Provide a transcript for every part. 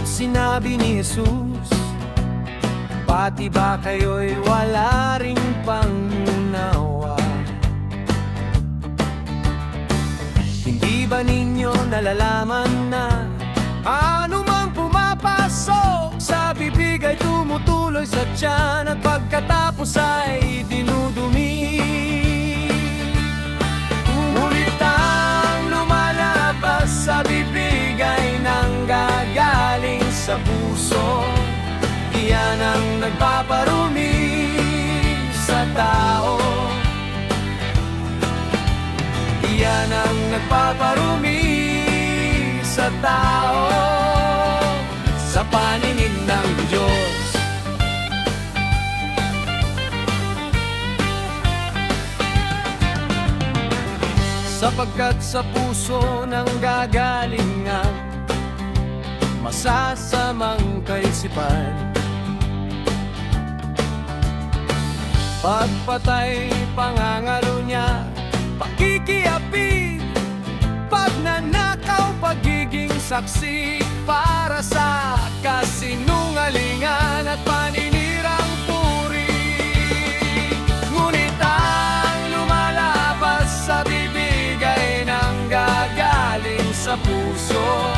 sinabi ni Jesus, pati ba kayo'y wala ring pangunawa? Hindi ba ninyo nalalaman na ano mang pumapasok sa bibig ay tumutuloy sa tiyan, at pagkatapos ay dinudumi? Ngunit ang lumalabas sa bibig ay nanggagaling sa puso. Iyan ang nagpaparumi sa tao. Iyan ang nagpaparumi sa tao sa paningin ng Diyos. Sapagkat sa puso nang gagaling ang masasamang kaisipan, pagpatay, pangangalo niya, pakikiapid, pagnanakaw, pagiging saksi para sa kasinungalingan at paninirang puri. Ngunit ang lumalabas sa bibig ay nanggagaling sa puso.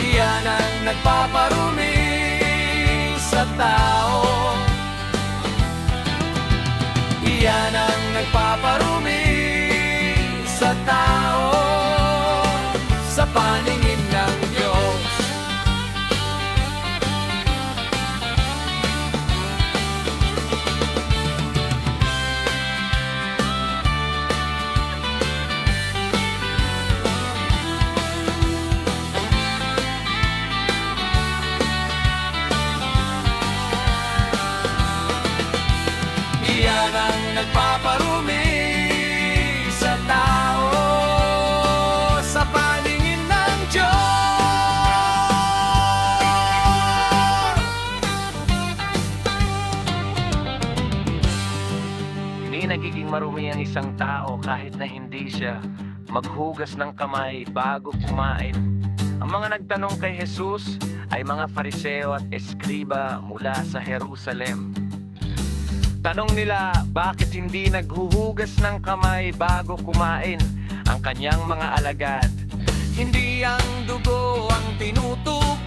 Iyan ang nagpaparumi sa tao. Iyan ang nagpaparumi sa tao sa paningin ng Diyos. Iyan ang nagpaparumi sa tao sa paningin ng Diyos. Hindi nagiging marumi ang isang tao kahit na hindi siya maghugas ng kamay bago kumain. Ang mga nagtanong kay Jesus ay mga Fariseo at Eskriba mula sa Jerusalem. Tanong nila, bakit hindi naghuhugas ng kamay bago kumain ang kanyang mga alagad? Hindi ang dugo ang tinutukoy